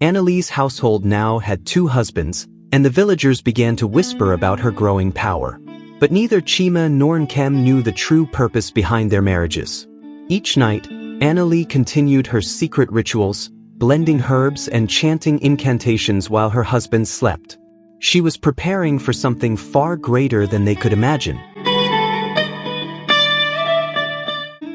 Anuli's household now had 2 husbands, and the villagers began to whisper about her growing power. But neither Chima nor Nkem knew the true purpose behind their marriages. Each night, Anuli continued her secret rituals, blending herbs and chanting incantations while her husband slept. She was preparing for something far greater than they could imagine.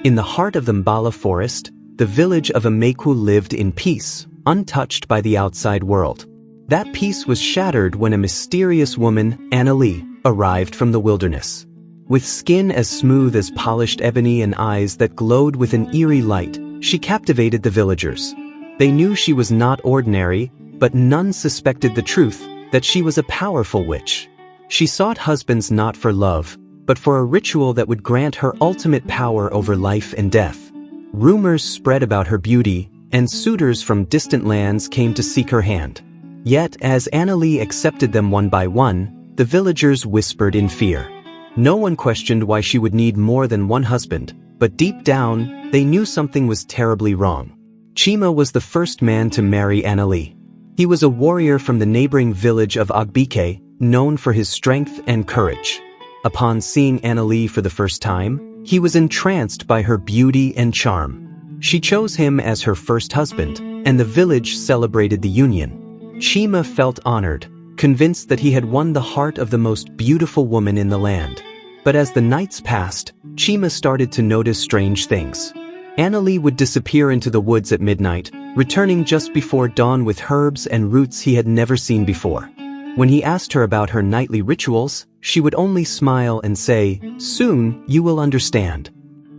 In the heart of the Mbala forest, the village of Ameku lived in peace, untouched by the outside world. That peace was shattered when a mysterious woman, Anuli, arrived from the wilderness. With skin as smooth as polished ebony and eyes that glowed with an eerie light, she captivated the villagers. They knew she was not ordinary, but none suspected the truth, that she was a powerful witch. She sought husbands not for love, but for a ritual that would grant her ultimate power over life and death. Rumors spread about her beauty, and suitors from distant lands came to seek her hand. Yet, as Anuli accepted them one by one, the villagers whispered in fear. No one questioned why she would need more than one husband, but deep down, they knew something was terribly wrong. Chima was the first man to marry Anuli. He was a warrior from the neighboring village of Agbike, known for his strength and courage. Upon seeing Anuli for the first time, he was entranced by her beauty and charm. She chose him as her first husband, and the village celebrated the union. Chima felt honored, convinced that he had won the heart of the most beautiful woman in the land. But as the nights passed, Chima started to notice strange things. Anuli would disappear into the woods at midnight, returning just before dawn with herbs and roots he had never seen before. When he asked her about her nightly rituals, she would only smile and say, "Soon, you will understand."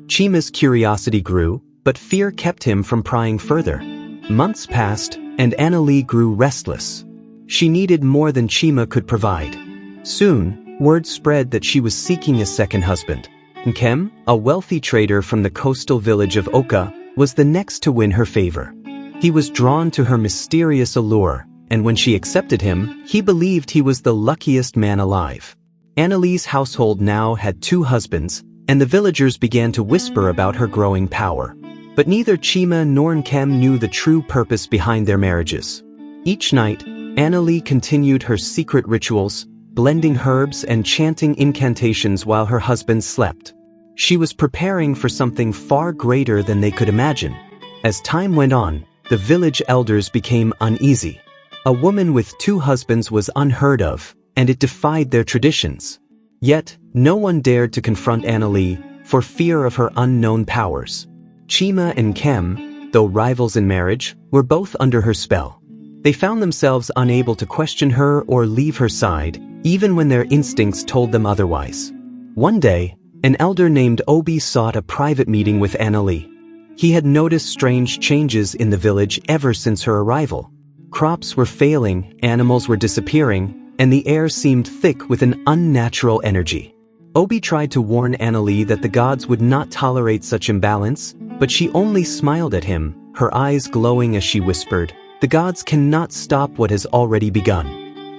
Chima's curiosity grew, but fear kept him from prying further. Months passed, and Anuli grew restless. She needed more than Chima could provide. Soon, word spread that she was seeking a second husband. Nkem, a wealthy trader from the coastal village of Oka, was the next to win her favor. He was drawn to her mysterious allure, and when she accepted him, he believed he was the luckiest man alive. Anuli's household now had 2 husbands, and the villagers began to whisper about her growing power. But neither Chima nor Nkem knew the true purpose behind their marriages. Each night, Anuli continued her secret rituals, blending herbs and chanting incantations while her husband slept. She was preparing for something far greater than they could imagine. As time went on, the village elders became uneasy. A woman with 2 husbands was unheard of, and it defied their traditions. Yet, no one dared to confront Anuli for fear of her unknown powers. Chima and Nkem, though rivals in marriage, were both under her spell. They found themselves unable to question her or leave her side, even when their instincts told them otherwise. One day, an elder named Obi sought a private meeting with Anuli. He had noticed strange changes in the village ever since her arrival. Crops were failing, animals were disappearing, and the air seemed thick with an unnatural energy. Obi tried to warn Anuli that the gods would not tolerate such imbalance, but she only smiled at him, her eyes glowing as she whispered, "The gods cannot stop what has already begun."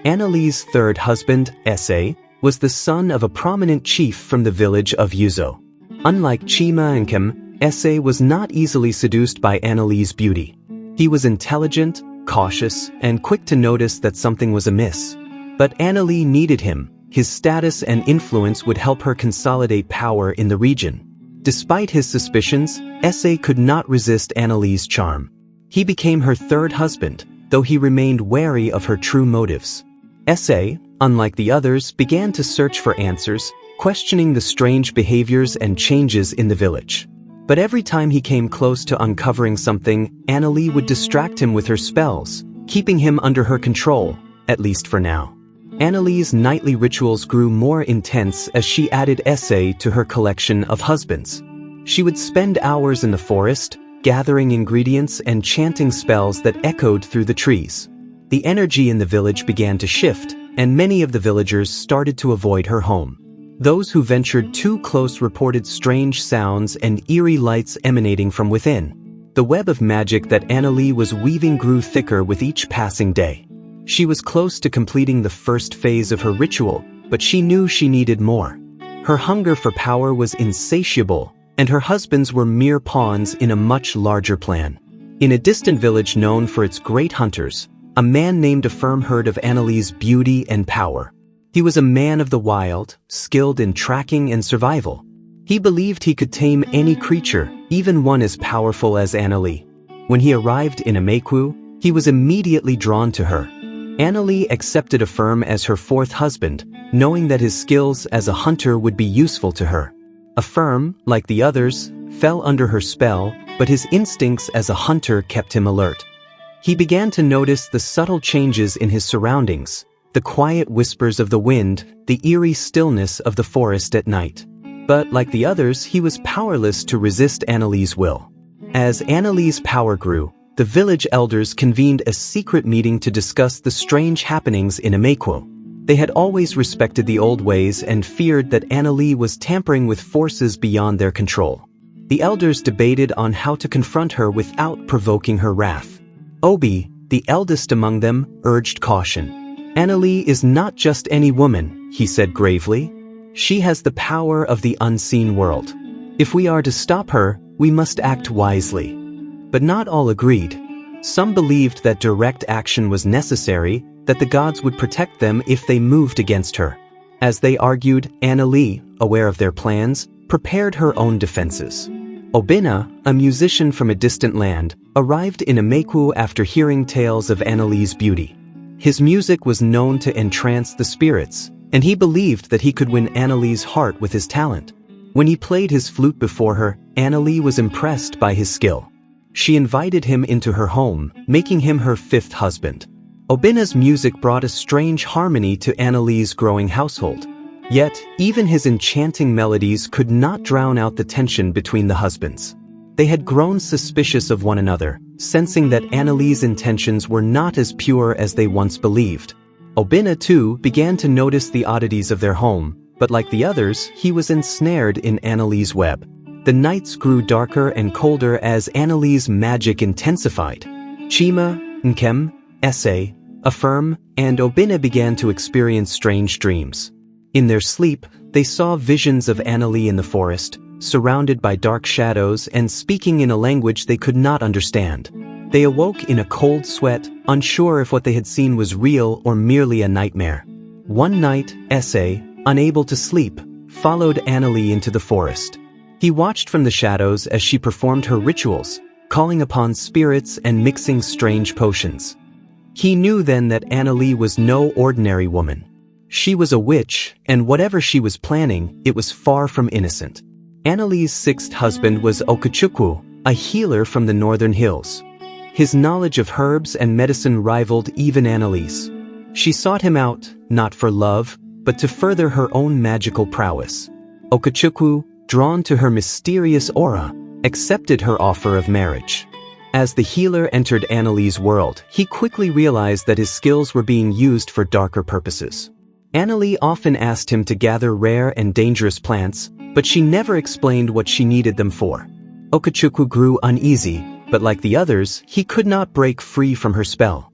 Anuli's third husband, Ese, was the son of a prominent chief from the village of Yuzo. Unlike Chima and Nkem, Ese was not easily seduced by Anuli's beauty. He was intelligent, cautious, and quick to notice that something was amiss. But Anuli needed him. His status and influence would help her consolidate power in the region. Despite his suspicions, Ese could not resist Anuli's charm. He became her third husband, though he remained wary of her true motives. Ese, unlike the others, began to search for answers, questioning the strange behaviors and changes in the village. But every time he came close to uncovering something, Anuli would distract him with her spells, keeping him under her control, at least for now. Anuli's nightly rituals grew more intense as she added Ese to her collection of husbands. She would spend hours in the forest, gathering ingredients and chanting spells that echoed through the trees. The energy in the village began to shift, and many of the villagers started to avoid her home. Those who ventured too close reported strange sounds and eerie lights emanating from within. The web of magic that Anuli was weaving grew thicker with each passing day. She was close to completing the first phase of her ritual, but she knew she needed more. Her hunger for power was insatiable, and her husbands were mere pawns in a much larger plan. In a distant village known for its great hunters, a man named Affirm heard of Anuli's beauty and power. He was a man of the wild, skilled in tracking and survival. He believed he could tame any creature, even one as powerful as Anuli. When he arrived in Ameku, he was immediately drawn to her. Anuli accepted Affirm as her fourth husband, knowing that his skills as a hunter would be useful to her. Affirm, like the others, fell under her spell, but his instincts as a hunter kept him alert. He began to notice the subtle changes in his surroundings, the quiet whispers of the wind, the eerie stillness of the forest at night. But like the others, he was powerless to resist Anuli's will. As Anuli's power grew, the village elders convened a secret meeting to discuss the strange happenings in Ameku. They had always respected the old ways and feared that Anuli was tampering with forces beyond their control. The elders debated on how to confront her without provoking her wrath. Obi, the eldest among them, urged caution. Anuli is not just any woman, he said gravely. She has the power of the unseen world. If we are to stop her, we must act wisely. But not all agreed. Some believed that direct action was necessary, that the gods would protect them if they moved against her. As they argued, Anuli, aware of their plans, prepared her own defenses. Obinna, a musician from a distant land, arrived in Ameku after hearing tales of Anuli's beauty. His music was known to entrance the spirits, and he believed that he could win Anuli's heart with his talent. When he played his flute before her, Anuli was impressed by his skill. She invited him into her home, making him her fifth husband. Obinna's music brought a strange harmony to Anuli's growing household. Yet, even his enchanting melodies could not drown out the tension between the husbands. They had grown suspicious of one another, sensing that Anuli's intentions were not as pure as they once believed. Obinna, too, began to notice the oddities of their home, but like the others, he was ensnared in Anuli's web. The nights grew darker and colder as Anuli's magic intensified. Chima, Nkem, Ese, Affirm, and Obinna began to experience strange dreams. In their sleep, they saw visions of Anuli in the forest, surrounded by dark shadows and speaking in a language they could not understand. They awoke in a cold sweat, unsure if what they had seen was real or merely a nightmare. One night, Ese, unable to sleep, followed Anuli into the forest. He watched from the shadows as she performed her rituals, calling upon spirits and mixing strange potions. He knew then that Anuli was no ordinary woman. She was a witch, and whatever she was planning, it was far from innocent. Anuli's sixth husband was Okechukwu, a healer from the northern hills. His knowledge of herbs and medicine rivaled even Anuli's. She sought him out, not for love, but to further her own magical prowess. Okechukwu, drawn to her mysterious aura, accepted her offer of marriage. As the healer entered Anuli's world, he quickly realized that his skills were being used for darker purposes. Anuli often asked him to gather rare and dangerous plants, but she never explained what she needed them for. Okechukwu grew uneasy, but like the others, he could not break free from her spell.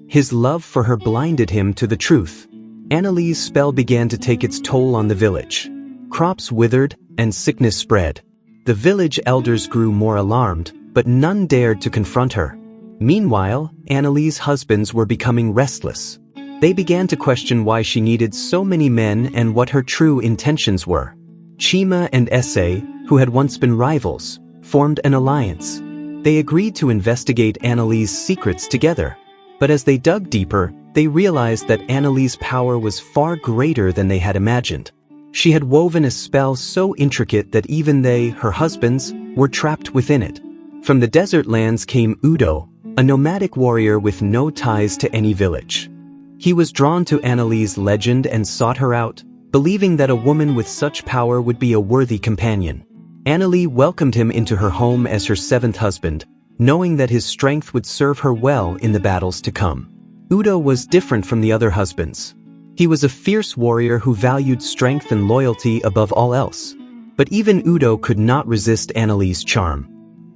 His love for her blinded him to the truth. Anuli's spell began to take its toll on the village. Crops withered, and sickness spread. The village elders grew more alarmed, but none dared to confront her. Meanwhile, Anuli's husbands were becoming restless. They began to question why she needed so many men and what her true intentions were. Chima and Ese, who had once been rivals, formed an alliance. They agreed to investigate Anuli's secrets together. But as they dug deeper, they realized that Anuli's power was far greater than they had imagined. She had woven a spell so intricate that even they, her husbands, were trapped within it. From the desert lands came Udo, a nomadic warrior with no ties to any village. He was drawn to Anuli's legend and sought her out, believing that a woman with such power would be a worthy companion. Anuli welcomed him into her home as her seventh husband, knowing that his strength would serve her well in the battles to come. Udo was different from the other husbands. He was a fierce warrior who valued strength and loyalty above all else. But even Udo could not resist Anuli's charm.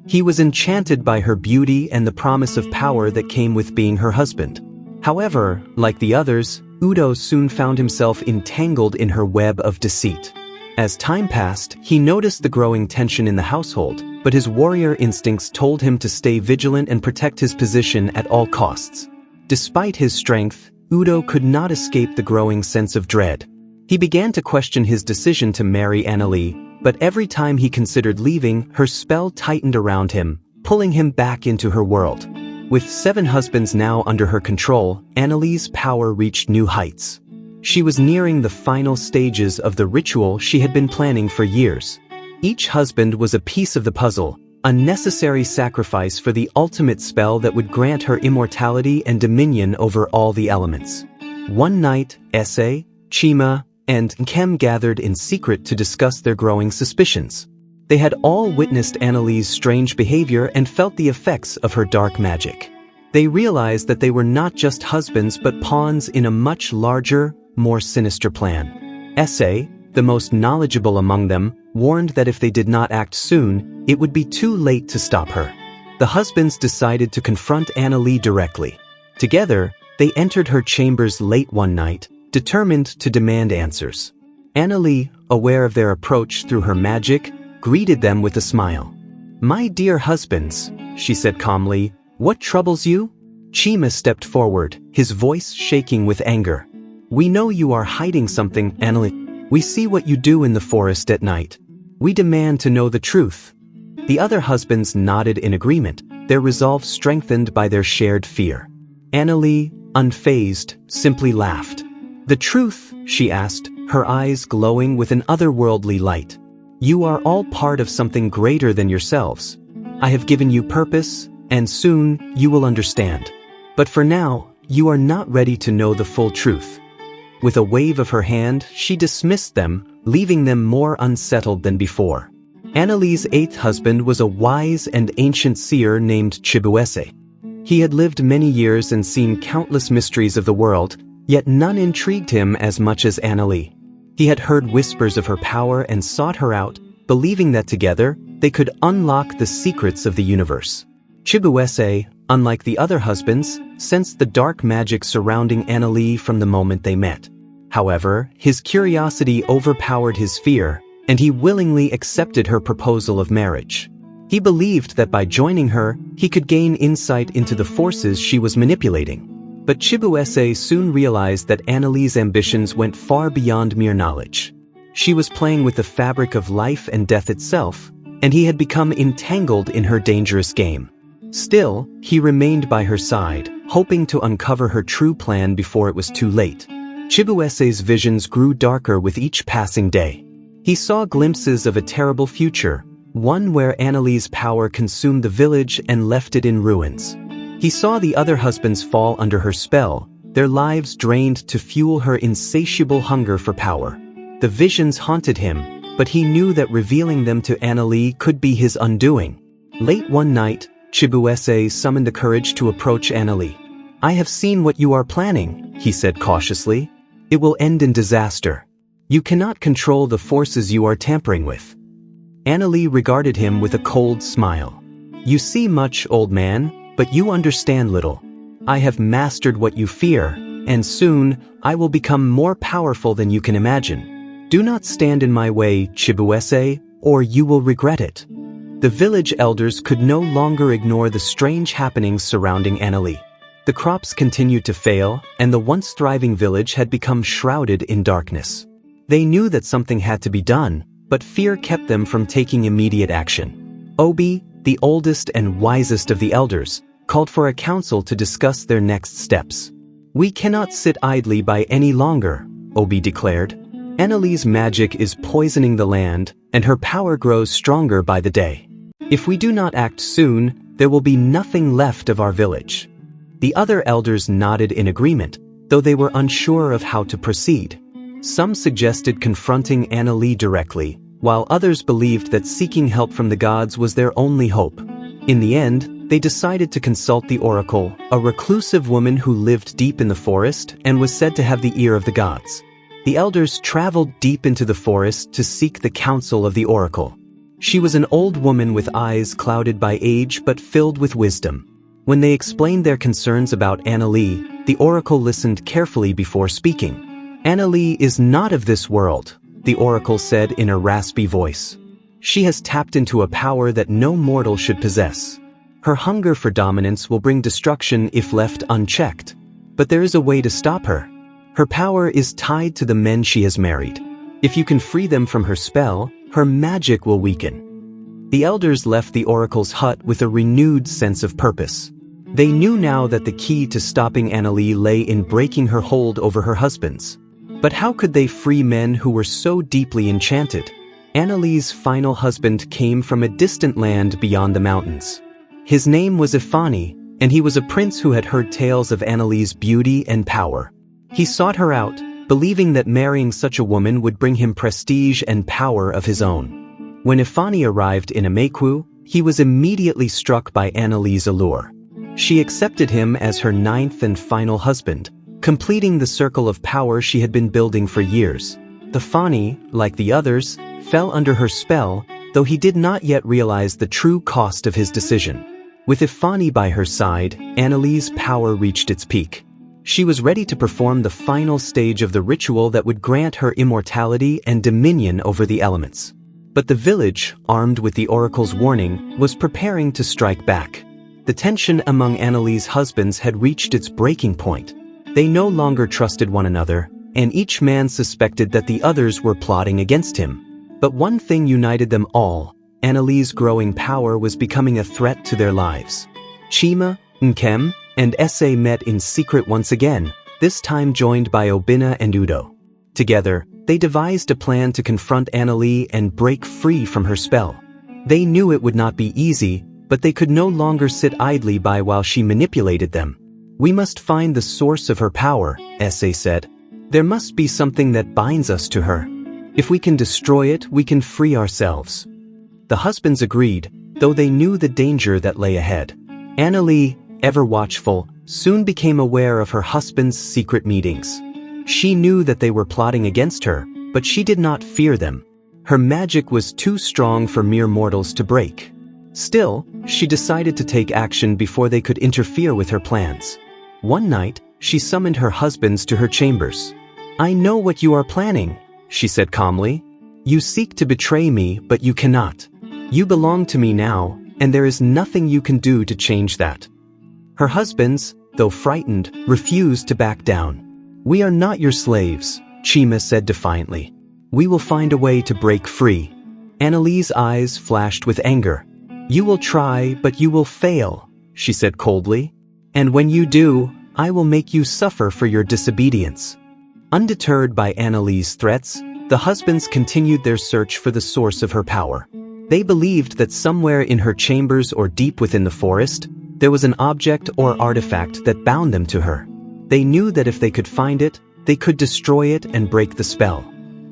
He was enchanted by her beauty and the promise of power that came with being her husband. However, like the others, Udo soon found himself entangled in her web of deceit. As time passed, he noticed the growing tension in the household, but his warrior instincts told him to stay vigilant and protect his position at all costs. Despite his strength, Udo could not escape the growing sense of dread. He began to question his decision to marry Anuli, but every time he considered leaving, her spell tightened around him, pulling him back into her world. With 7 husbands now under her control, Anuli's power reached new heights. She was nearing the final stages of the ritual she had been planning for years. Each husband was a piece of the puzzle, a necessary sacrifice for the ultimate spell that would grant her immortality and dominion over all the elements. One night, Ese, Chima, and Nkem gathered in secret to discuss their growing suspicions. They had all witnessed Anuli's strange behavior and felt the effects of her dark magic. They realized that they were not just husbands but pawns in a much larger, more sinister plan. Ese, the most knowledgeable among them, warned that if they did not act soon, it would be too late to stop her. The husbands decided to confront Anuli directly. Together, they entered her chambers late one night, determined to demand answers. Anuli, aware of their approach through her magic, greeted them with a smile. "My dear husbands," she said calmly, "what troubles you?" Chima stepped forward, his voice shaking with anger. "We know you are hiding something, Anuli. We see what you do in the forest at night. We demand to know the truth." The other husbands nodded in agreement, their resolve strengthened by their shared fear. Anuli, unfazed, simply laughed. "The truth?" she asked, her eyes glowing with an otherworldly light. "You are all part of something greater than yourselves. I have given you purpose, and soon you will understand. But for now, you are not ready to know the full truth." With a wave of her hand, she dismissed them, leaving them more unsettled than before. Anuli's 8th husband was a wise and ancient seer named Chibueze. He had lived many years and seen countless mysteries of the world, yet none intrigued him as much as Anuli. He had heard whispers of her power and sought her out, believing that together, they could unlock the secrets of the universe. Chibueze, unlike the other husbands, sensed the dark magic surrounding Anuli from the moment they met. However, his curiosity overpowered his fear, and he willingly accepted her proposal of marriage. He believed that by joining her, he could gain insight into the forces she was manipulating. But Chibueze soon realized that Anuli's ambitions went far beyond mere knowledge. She was playing with the fabric of life and death itself, and he had become entangled in her dangerous game. Still, he remained by her side, hoping to uncover her true plan before it was too late. Chibuese's visions grew darker with each passing day. He saw glimpses of a terrible future, one where Anuli's power consumed the village and left it in ruins. He saw the other husbands fall under her spell, their lives drained to fuel her insatiable hunger for power. The visions haunted him, but he knew that revealing them to Anuli could be his undoing. Late one night, Chibueze summoned the courage to approach Anuli. "I have seen what you are planning," he said cautiously. "It will end in disaster. You cannot control the forces you are tampering with." Anuli regarded him with a cold smile. "You see much, old man, but you understand little. I have mastered what you fear, and soon, I will become more powerful than you can imagine. Do not stand in my way, Chibueze, or you will regret it." The village elders could no longer ignore the strange happenings surrounding Anuli. The crops continued to fail, and the once thriving village had become shrouded in darkness. They knew that something had to be done, but fear kept them from taking immediate action. Obi, the oldest and wisest of the elders, called for a council to discuss their next steps. "We cannot sit idly by any longer," Obi declared. "Anuli's magic is poisoning the land, and her power grows stronger by the day. If we do not act soon, there will be nothing left of our village." The other elders nodded in agreement, though they were unsure of how to proceed. Some suggested confronting Anuli directly, while others believed that seeking help from the gods was their only hope. In the end, they decided to consult the oracle, a reclusive woman who lived deep in the forest and was said to have the ear of the gods. The elders traveled deep into the forest to seek the counsel of the oracle. She was an old woman with eyes clouded by age but filled with wisdom. When they explained their concerns about Anuli, the oracle listened carefully before speaking. "Anuli is not of this world," the oracle said in a raspy voice. She has tapped into a power that no mortal should possess. Her hunger for dominance will bring destruction if left unchecked. But there is a way to stop her. Her power is tied to the men she has married. If you can free them from her spell, her magic will weaken. The elders left the oracle's hut with a renewed sense of purpose. They knew now that the key to stopping Anuli lay in breaking her hold over her husbands. But how could they free men who were so deeply enchanted? Anuli's final husband came from a distant land beyond the mountains. His name was Ifani, and he was a prince who had heard tales of Anuli's beauty and power. He sought her out, believing that marrying such a woman would bring him prestige and power of his own. When Ifani arrived in Ameku, he was immediately struck by Anuli's allure. She accepted him as her 9th and final husband, completing the circle of power she had been building for years. Ifani, like the others, fell under her spell, though he did not yet realize the true cost of his decision. With Ifani by her side, Anuli's power reached its peak. She was ready to perform the final stage of the ritual that would grant her immortality and dominion over the elements. But the village, armed with the oracle's warning, was preparing to strike back. The tension among Anuli's husbands had reached its breaking point. They no longer trusted one another, and each man suspected that the others were plotting against him. But one thing united them all: Anuli's growing power was becoming a threat to their lives. Chima, Nkem, and Ese met in secret once again, this time joined by Obinna and Udo. Together, they devised a plan to confront Anuli and break free from her spell. They knew it would not be easy, but they could no longer sit idly by while she manipulated them. "We must find the source of her power," Ese said. "There must be something that binds us to her. If we can destroy it, we can free ourselves." The husbands agreed, though they knew the danger that lay ahead. Anuli, ever watchful, soon became aware of her husband's secret meetings. She knew that they were plotting against her, but she did not fear them. Her magic was too strong for mere mortals to break. Still, she decided to take action before they could interfere with her plans. One night, she summoned her husbands to her chambers. "I know what you are planning," she said calmly. "You seek to betray me, but you cannot. You belong to me now, and there is nothing you can do to change that." Her husbands, though frightened, refused to back down. "We are not your slaves," Chima said defiantly. "We will find a way to break free." Anuli's eyes flashed with anger. "You will try, but you will fail," she said coldly. "And when you do, I will make you suffer for your disobedience." Undeterred by Anuli's threats, the husbands continued their search for the source of her power. They believed that somewhere in her chambers or deep within the forest, there was an object or artifact that bound them to her. They knew that if they could find it, they could destroy it and break the spell.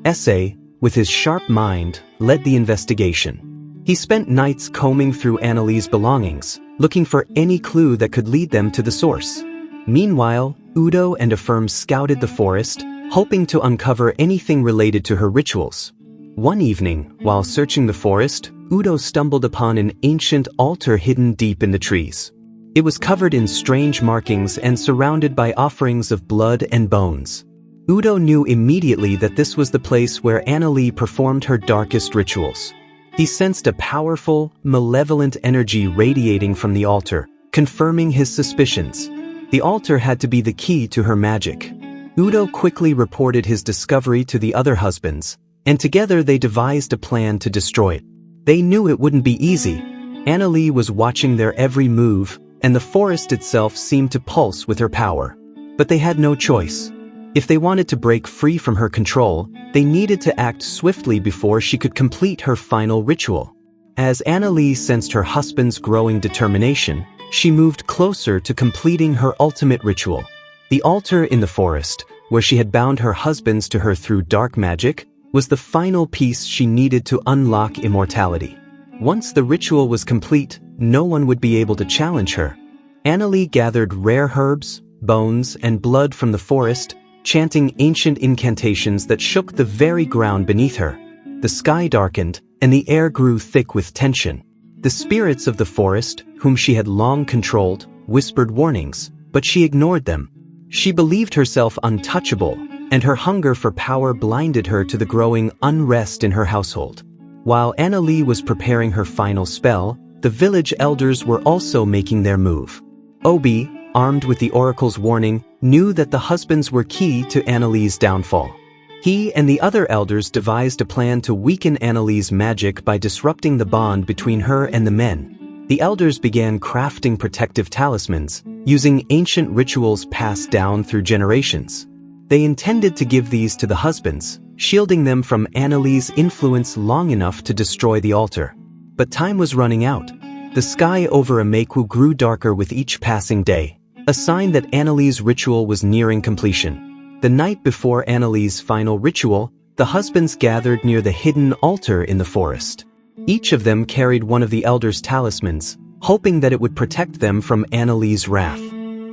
Ese, with his sharp mind, led the investigation. He spent nights combing through Anuli's belongings, looking for any clue that could lead them to the source. Meanwhile, Udo and Affirm scouted the forest, hoping to uncover anything related to her rituals. One evening, while searching the forest, Udo stumbled upon an ancient altar hidden deep in the trees. It was covered in strange markings and surrounded by offerings of blood and bones. Udo knew immediately that this was the place where Anuli performed her darkest rituals. He sensed a powerful, malevolent energy radiating from the altar, confirming his suspicions. The altar had to be the key to her magic. Udo quickly reported his discovery to the other husbands, and together they devised a plan to destroy it. They knew it wouldn't be easy. Anuli was watching their every move, and the forest itself seemed to pulse with her power. But they had no choice. If they wanted to break free from her control, they needed to act swiftly before she could complete her final ritual. As Anuli sensed her husband's growing determination, she moved closer to completing her ultimate ritual. The altar in the forest, where she had bound her husbands to her through dark magic, was the final piece she needed to unlock immortality. Once the ritual was complete, no one would be able to challenge her. Anuli gathered rare herbs, bones, and blood from the forest, chanting ancient incantations that shook the very ground beneath her. The sky darkened, and the air grew thick with tension. The spirits of the forest, whom she had long controlled, whispered warnings, but she ignored them. She believed herself untouchable, and her hunger for power blinded her to the growing unrest in her household. While Anuli was preparing her final spell, the village elders were also making their move. Obi, armed with the oracle's warning, knew that the husbands were key to Anuli's downfall. He and the other elders devised a plan to weaken Anuli's magic by disrupting the bond between her and the men. The elders began crafting protective talismans, using ancient rituals passed down through generations. They intended to give these to the husbands, shielding them from Anuli's influence long enough to destroy the altar. But time was running out. The sky over Ameku grew darker with each passing day, a sign that Anuli's ritual was nearing completion. The night before Anuli's final ritual, the husbands gathered near the hidden altar in the forest. Each of them carried one of the elders' talismans, hoping that it would protect them from Anuli's wrath.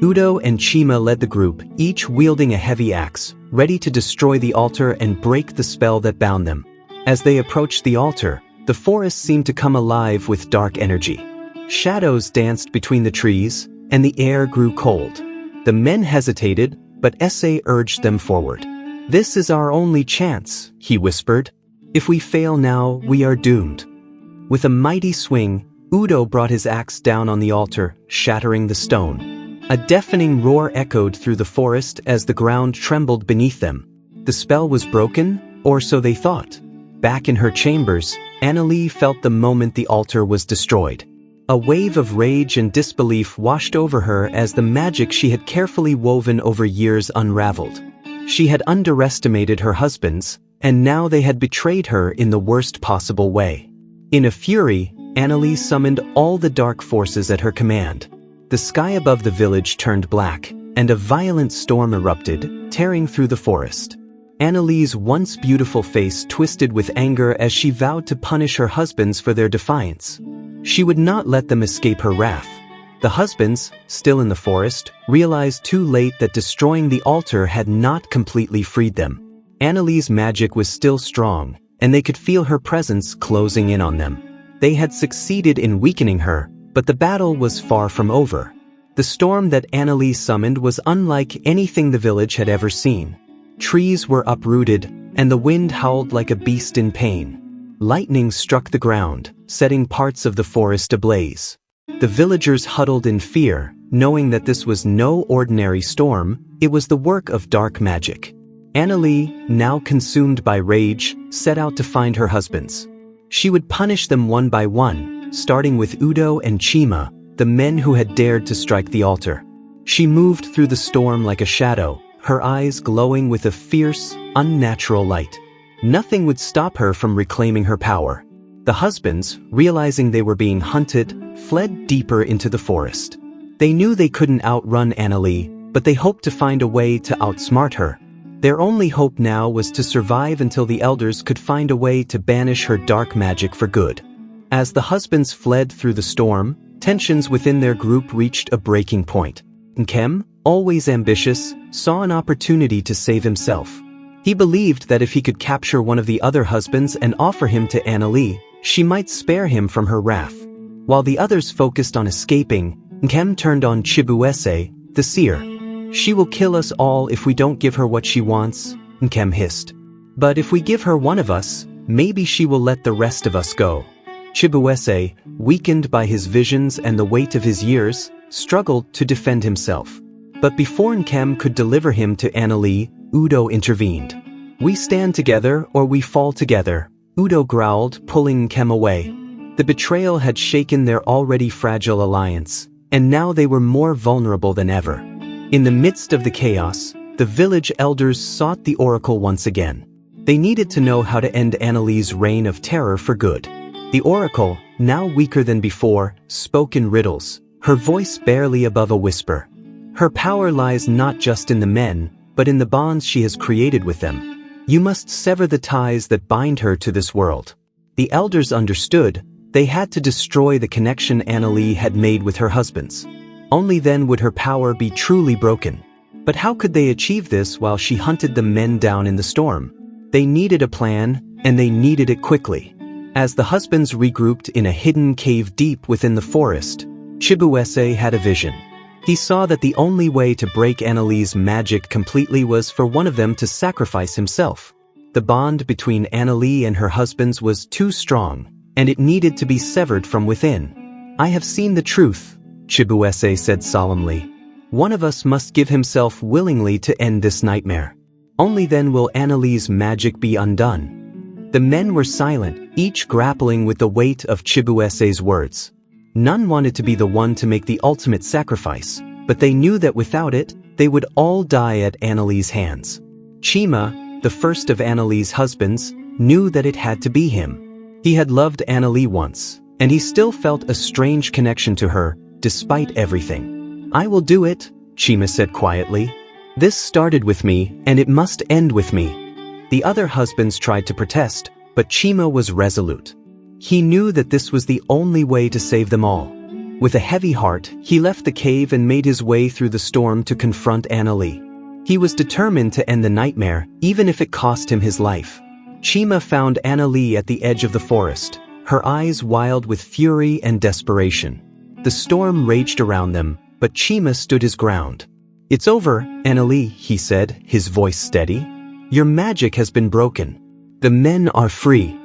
Udo and Chima led the group, each wielding a heavy axe, ready to destroy the altar and break the spell that bound them. As they approached the altar, the forest seemed to come alive with dark energy. Shadows danced between the trees, and the air grew cold. The men hesitated, but Ese urged them forward. "This is our only chance," he whispered. "If we fail now, we are doomed." With a mighty swing, Udo brought his axe down on the altar, shattering the stone. A deafening roar echoed through the forest as the ground trembled beneath them. The spell was broken, or so they thought. Back in her chambers, Anuli felt the moment the altar was destroyed. A wave of rage and disbelief washed over her as the magic she had carefully woven over years unraveled. She had underestimated her husbands, and now they had betrayed her in the worst possible way. In a fury, Anuli summoned all the dark forces at her command. The sky above the village turned black, and a violent storm erupted, tearing through the forest. Anuli's once beautiful face twisted with anger as she vowed to punish her husbands for their defiance. She would not let them escape her wrath. The husbands, still in the forest, realized too late that destroying the altar had not completely freed them. Anuli's magic was still strong, and they could feel her presence closing in on them. They had succeeded in weakening her, but the battle was far from over. The storm that Anuli summoned was unlike anything the village had ever seen. Trees were uprooted, and the wind howled like a beast in pain. Lightning struck the ground, setting parts of the forest ablaze. The villagers huddled in fear, knowing that this was no ordinary storm, it was the work of dark magic. Anuli, now consumed by rage, set out to find her husbands. She would punish them one by one, starting with Udo and Chima, the men who had dared to strike the altar. She moved through the storm like a shadow, her eyes glowing with a fierce, unnatural light. Nothing would stop her from reclaiming her power. The husbands, realizing they were being hunted, fled deeper into the forest. They knew they couldn't outrun Anuli, but they hoped to find a way to outsmart her. Their only hope now was to survive until the elders could find a way to banish her dark magic for good. As the husbands fled through the storm, tensions within their group reached a breaking point. Nkem, always ambitious, saw an opportunity to save himself. He believed that if he could capture one of the other husbands and offer him to Anuli, she might spare him from her wrath. While the others focused on escaping, Nkem turned on Chibueze, the seer. "She will kill us all if we don't give her what she wants," Nkem hissed. "But if we give her one of us, maybe she will let the rest of us go." Chibueze, weakened by his visions and the weight of his years, struggled to defend himself. But before Nkem could deliver him to Anuli, Udo intervened. "We stand together or we fall together," Udo growled, pulling Nkem away. The betrayal had shaken their already fragile alliance, and now they were more vulnerable than ever. In the midst of the chaos, the village elders sought the oracle once again. They needed to know how to end Anuli's reign of terror for good. The oracle, now weaker than before, spoke in riddles, her voice barely above a whisper. Her power lies not just in the men, but in the bonds she has created with them. You must sever the ties that bind her to this world. The elders understood. They had to destroy the connection Anuli had made with her husbands. Only then would her power be truly broken. But how could they achieve this while she hunted the men down in the storm? They needed a plan, and they needed it quickly. As the husbands regrouped in a hidden cave deep within the forest, Chibueze had a vision. He saw that the only way to break Anuli's magic completely was for one of them to sacrifice himself. The bond between Anuli and her husbands was too strong, and it needed to be severed from within. "I have seen the truth," Chibueze said solemnly. "One of us must give himself willingly to end this nightmare. Only then will Anuli's magic be undone." The men were silent, each grappling with the weight of Chibueze's words. None wanted to be the one to make the ultimate sacrifice, but they knew that without it, they would all die at Anuli's hands. Chima, the first of Anuli's husbands, knew that it had to be him. He had loved Anuli once, and he still felt a strange connection to her, despite everything. "I will do it," Chima said quietly. "This started with me, and it must end with me." The other husbands tried to protest, but Chima was resolute. He knew that this was the only way to save them all. With a heavy heart, he left the cave and made his way through the storm to confront Anuli. He was determined to end the nightmare, even if it cost him his life. Chima found Anuli at the edge of the forest, her eyes wild with fury and desperation. The storm raged around them, but Chima stood his ground. "It's over, Anuli," he said, his voice steady. "Your magic has been broken. The men are free."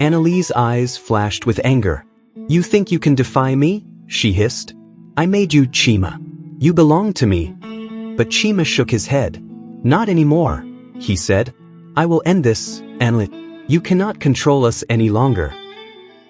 Anuli's eyes flashed with anger. "You think you can defy me?" she hissed. "I made you Chima. You belong to me." But Chima shook his head. "Not anymore," he said. "I will end this, Anuli. You cannot control us any longer."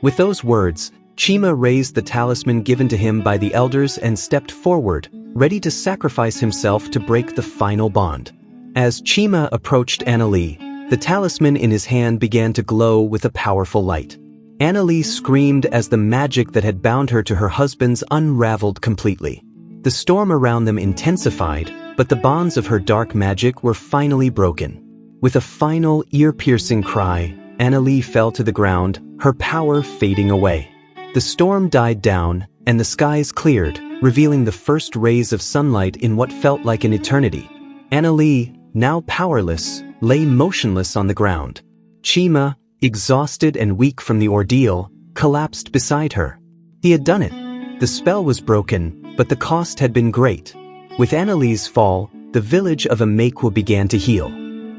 With those words, Chima raised the talisman given to him by the elders and stepped forward, ready to sacrifice himself to break the final bond. As Chima approached Anuli, the talisman in his hand began to glow with a powerful light. Anuli screamed as the magic that had bound her to her husband's unraveled completely. The storm around them intensified, but the bonds of her dark magic were finally broken. With a final, ear-piercing cry, Anuli fell to the ground, her power fading away. The storm died down, and the skies cleared, revealing the first rays of sunlight in what felt like an eternity. Anuli, now powerless, lay motionless on the ground. Chima, exhausted and weak from the ordeal, collapsed beside her. He had done it. The spell was broken, but the cost had been great. With Anuli's fall, the village of Umkhokha began to heal.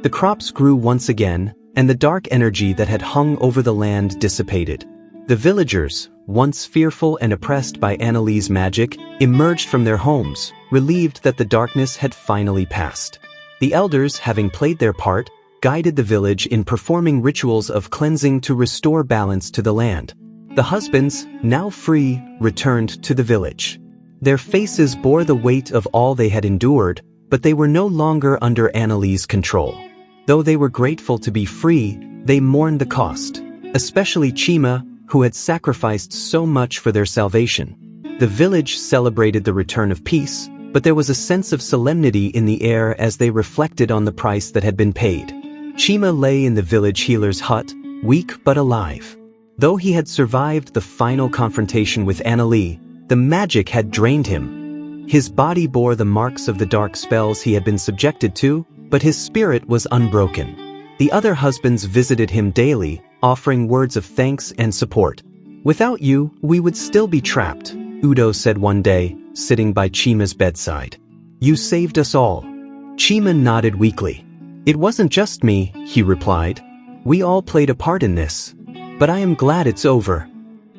The crops grew once again, and the dark energy that had hung over the land dissipated. The villagers, once fearful and oppressed by Anuli's magic, emerged from their homes, relieved that the darkness had finally passed. The elders, having played their part, guided the village in performing rituals of cleansing to restore balance to the land. The husbands, now free, returned to the village. Their faces bore the weight of all they had endured, but they were no longer under Anuli's control. Though they were grateful to be free, they mourned the cost, especially Chima, who had sacrificed so much for their salvation. The village celebrated the return of peace, but there was a sense of solemnity in the air as they reflected on the price that had been paid. Chima lay in the village healer's hut, weak but alive. Though he had survived the final confrontation with Anuli, the magic had drained him. His body bore the marks of the dark spells he had been subjected to, but his spirit was unbroken. The other husbands visited him daily, offering words of thanks and support. "Without you, we would still be trapped," Udo said one day, sitting by Chima's bedside. "You saved us all." Chima nodded weakly. "It wasn't just me," he replied. "We all played a part in this. But I am glad it's over."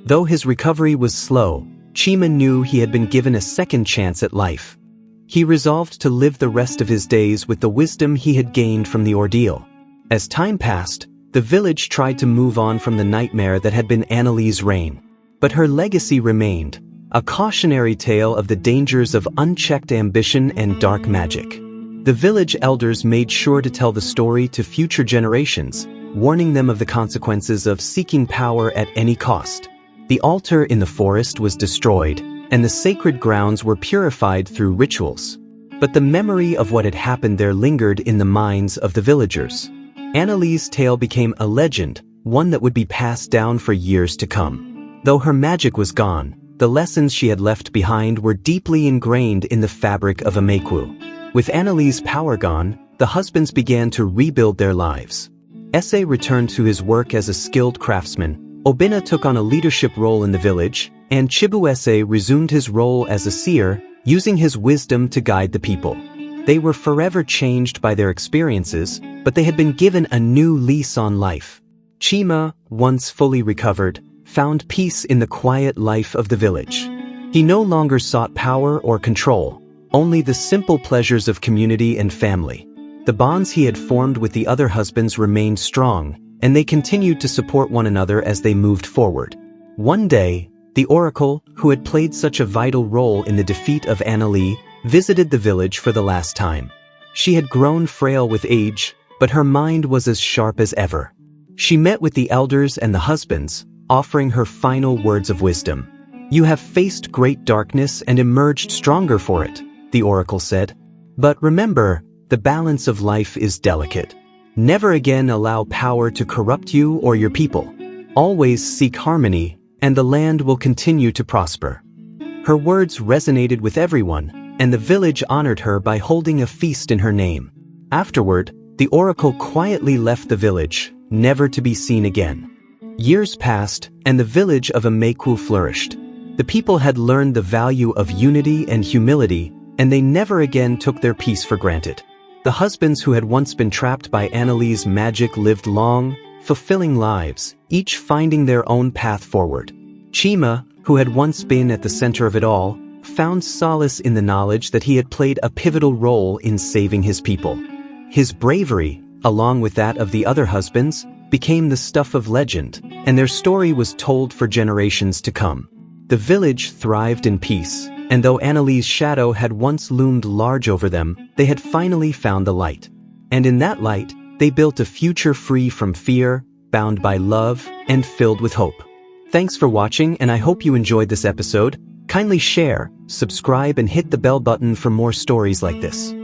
Though his recovery was slow, Chima knew he had been given a second chance at life. He resolved to live the rest of his days with the wisdom he had gained from the ordeal. As time passed, the village tried to move on from the nightmare that had been Anuli's reign. But her legacy remained, a cautionary tale of the dangers of unchecked ambition and dark magic. The village elders made sure to tell the story to future generations, warning them of the consequences of seeking power at any cost. The altar in the forest was destroyed, and the sacred grounds were purified through rituals. But the memory of what had happened there lingered in the minds of the villagers. Anuli's tale became a legend, one that would be passed down for years to come. Though her magic was gone, the lessons she had left behind were deeply ingrained in the fabric of Umkhokha. With Anuli's power gone, the husbands began to rebuild their lives. Ese returned to his work as a skilled craftsman, Obinna took on a leadership role in the village, and Chibueze resumed his role as a seer, using his wisdom to guide the people. They were forever changed by their experiences, but they had been given a new lease on life. Chima, once fully recovered, found peace in the quiet life of the village. He no longer sought power or control, only the simple pleasures of community and family. The bonds he had formed with the other husbands remained strong, and they continued to support one another as they moved forward. One day, the oracle, who had played such a vital role in the defeat of Anuli, visited the village for the last time. She had grown frail with age, but her mind was as sharp as ever. She met with the elders and the husbands, offering her final words of wisdom. "You have faced great darkness and emerged stronger for it," the oracle said. "But remember, the balance of life is delicate. Never again allow power to corrupt you or your people. Always seek harmony, and the land will continue to prosper." Her words resonated with everyone, and the village honored her by holding a feast in her name. Afterward, the oracle quietly left the village, never to be seen again. Years passed, and the village of Umkhokha flourished. The people had learned the value of unity and humility, and they never again took their peace for granted. The husbands who had once been trapped by Anuli's magic lived long, fulfilling lives, each finding their own path forward. Chima, who had once been at the center of it all, found solace in the knowledge that he had played a pivotal role in saving his people. His bravery, along with that of the other husbands, became the stuff of legend, and their story was told for generations to come. The village thrived in peace, and though Anuli's shadow had once loomed large over them, they had finally found the light. And in that light, they built a future free from fear, bound by love, and filled with hope. Thanks for watching, and I hope you enjoyed this episode. Kindly share, subscribe, and hit the bell button for more stories like this.